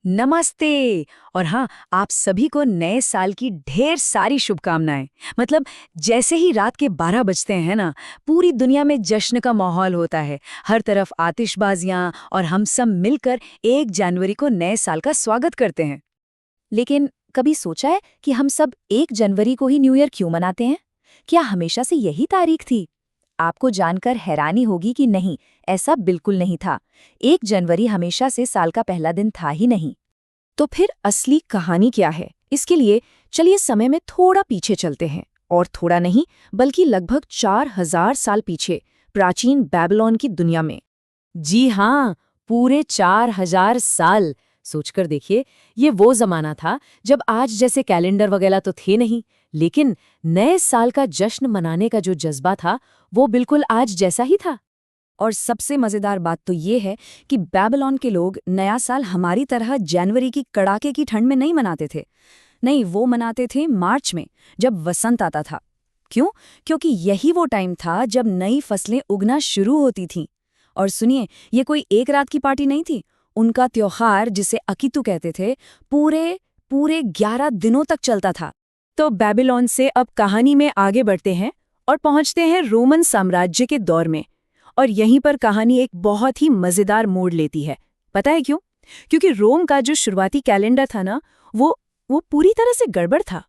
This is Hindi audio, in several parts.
नमस्ते। और हाँ, आप सभी को नए साल की ढेर सारी शुभकामनाएं। मतलब जैसे ही रात के 12 बजते हैं ना, पूरी दुनिया में जश्न का माहौल होता है। हर तरफ आतिशबाजियां और हम सब मिलकर 1 जनवरी को नए साल का स्वागत करते हैं। लेकिन कभी सोचा है कि हम सब 1 जनवरी को ही न्यू ईयर क्यों मनाते हैं? क्या हमेशा से यही तारीख थी? आपको जानकर हैरानी होगी कि नहीं, ऐसा बिल्कुल नहीं था। 1 जनवरी हमेशा से साल का पहला दिन था ही नहीं। तो फिर असली कहानी क्या है? इसके लिए चलिए समय में थोड़ा पीछे चलते हैं, और थोड़ा नहीं बल्कि लगभग 4000 साल पीछे, प्राचीन बेबीलोन की दुनिया में। जी हाँ, पूरे 4000 साल। सोचकर देखिए, ये वो जमाना था जब आज जैसे कैलेंडर वगैरह तो थे नहीं, लेकिन नए साल का जश्न मनाने का जो जज्बा था वो बिल्कुल आज जैसा ही था। और सबसे मजेदार बात तो ये है कि बेबीलोन के लोग नया साल हमारी तरह जनवरी की कड़ाके की ठंड में नहीं मनाते थे। नहीं, वो मनाते थे मार्च में, जब वसंत आता था। क्यों? क्योंकि यही वो टाइम था जब नई फसलें उगना शुरू होती थीं। और सुनिए, ये कोई एक रात की पार्टी नहीं थी। उनका त्योहार, जिसे अकीतू कहते थे, पूरे पूरे 11 दिनों तक चलता था। तो बेबीलोन से अब कहानी में आगे बढ़ते हैं और पहुंचते हैं रोमन साम्राज्य के दौर में। और यहीं पर कहानी एक बहुत ही मजेदार मोड़ लेती है। पता है क्यों? क्योंकि रोम का जो शुरुआती कैलेंडर था ना, वो पूरी तरह से गड़बड़ था।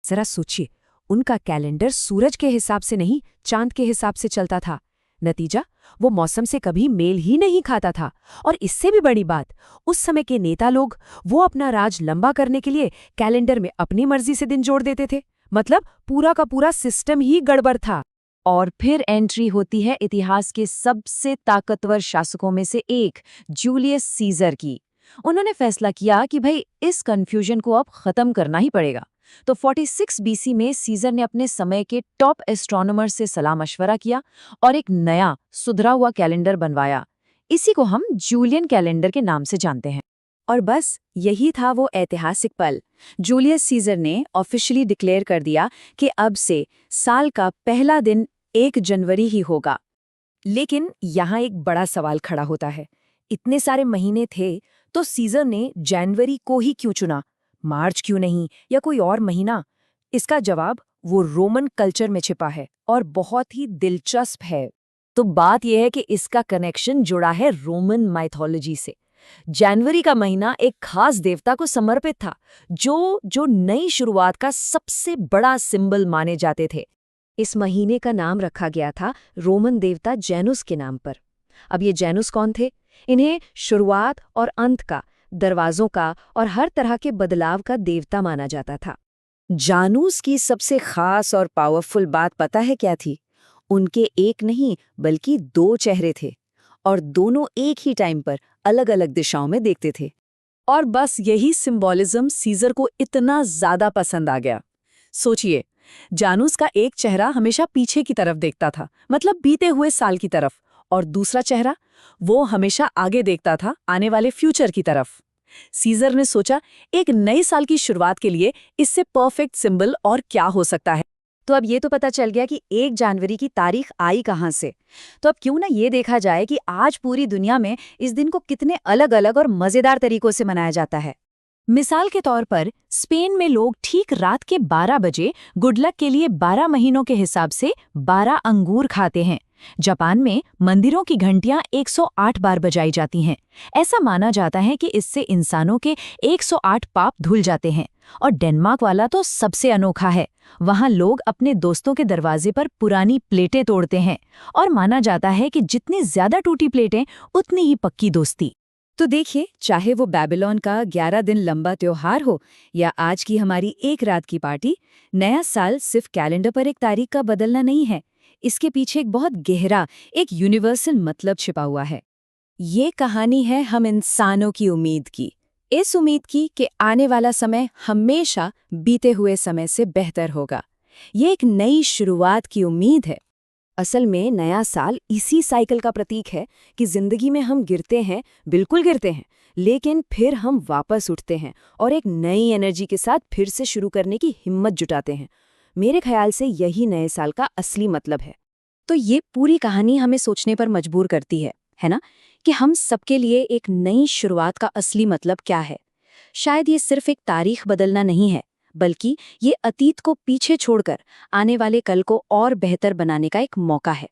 जरा सोचिए, उनका कैलेंडर सूरज के हिसाब से नहीं, चांद के हिसाब से चलता था। नतीजा, वो मौसम से कभी मेल ही नहीं खाता था। और इससे भी बड़ी बात, उस समय के नेता लोग वो अपना राज लंबा करने के लिए कैलेंडर में अपनी मर्जी से दिन जोड़ देते थे। मतलब पूरा का पूरा सिस्टम ही गड़बड़ था। और फिर एंट्री होती है इतिहास के सबसे ताकतवर शासकों में से एक, जूलियस सीजर की। उन्होंने फैसला किया कि भाई, इस कंफ्यूजन को अब खत्म करना ही पड़ेगा। तो 46 बीसी में सीजर ने अपने समय के टॉप एस्ट्रोनॉमर से सलाह मशवरा किया और एक नया सुधरा हुआ कैलेंडर बनवाया। इसी को हम जूलियन कैलेंडर के नाम से जानते हैं। और बस यही था वो ऐतिहासिक पल। जूलियस सीजर ने ऑफिशियली डिक्लेयर कर दिया कि अब से साल का पहला दिन 1 जनवरी ही होगा। लेकिन यहाँ एक बड़ा सवाल खड़ा होता है। इतने सारे महीने थे, तो सीजर ने जनवरी को ही क्यों चुना? मार्च क्यों नहीं, या कोई और महीना? इसका जवाब वो रोमन कल्चर में छिपा है और बहुत ही दिलचस्प है। तो बात यह है कि इसका कनेक्शन जुड़ा है रोमन माइथोलॉजी से। जनवरी का महीना एक खास देवता को समर्पित था, जो नई शुरुआत का सबसे बड़ा सिंबल माने जाते थे। इस महीने का नाम रखा गया था रोमन देवता जेनुस के नाम पर। अब ये जेनुस कौन थे? इन्हें शुरुआत और अंत का, दरवाजों का और हर तरह के बदलाव का देवता माना जाता था। जानूस की सबसे खास और पावरफुल बात पता है क्या थी? उनके एक नहीं बल्कि 2 चेहरे थे, और दोनों एक ही टाइम पर अलग-अलग दिशाओं में देखते थे। और बस यही सिंबॉलिज्म सीजर को इतना ज्यादा पसंद आ गया। सोचिए, जानूस का एक चेहरा हमेशा पीछे की तरफ देखता था, मतलब बीते हुए साल की तरफ, और दूसरा चेहरा वो हमेशा आगे देखता था, आने वाले फ्यूचर की तरफ। सीजर ने सोचा, एक नए साल की शुरुआत के लिए इससे परफेक्ट सिंबल और क्या हो सकता है। तो अब ये तो पता चल गया कि 1 जनवरी की तारीख आई कहाँ से। तो अब क्यों ना ये देखा जाए कि आज पूरी दुनिया में इस दिन को कितने अलग-अलग और मजेदार तरीकों से मनाया जाता है। मिसाल के तौर पर स्पेन में लोग ठीक रात के 12 बजे गुड लक के लिए 12 महीनों के हिसाब से 12 अंगूर खाते हैं। जापान में मंदिरों की घंटियां 108 बार बजाई जाती हैं। ऐसा माना जाता है कि इससे इंसानों के 108 पाप धुल जाते हैं। और डेनमार्क वाला तो सबसे अनोखा है। वहां लोग अपने दोस्तों के दरवाजे पर पुरानी प्लेटें तोड़ते हैं, और माना जाता है कि जितनी ज्यादा टूटी प्लेटें, उतनी ही पक्की दोस्ती। तो देखिए, चाहे वो बेबीलोन का 11 दिन लंबा त्योहार हो या आज की हमारी एक रात की पार्टी, नया साल सिर्फ कैलेंडर पर एक तारीख का बदलना नहीं है। इसके पीछे एक बहुत गहरा, एक यूनिवर्सल मतलब छिपा हुआ है। ये कहानी है हम इंसानों की उम्मीद की। इस उम्मीद की कि आने वाला समय हमेशा बीते हुए समय से बेहतर होगा। ये एक नई शुरुआत की उम्मीद है। असल में नया साल इसी साइकिल का प्रतीक है कि जिंदगी में हम गिरते हैं, बिल्कुल गिरते हैं, लेकिन फिर हम वापस उठते हैं और एक नई एनर्जी के साथ फिर से शुरू करने की हिम्मत जुटाते हैं। मेरे ख्याल से यही नए साल का असली मतलब है। तो ये पूरी कहानी हमें सोचने पर मजबूर करती है ना? कि हम सबके लिए एक नई शुरुआत का असली मतलब क्या है। शायद ये सिर्फ एक तारीख बदलना नहीं है, बल्कि ये अतीत को पीछे छोड़कर आने वाले कल को और बेहतर बनाने का एक मौका है।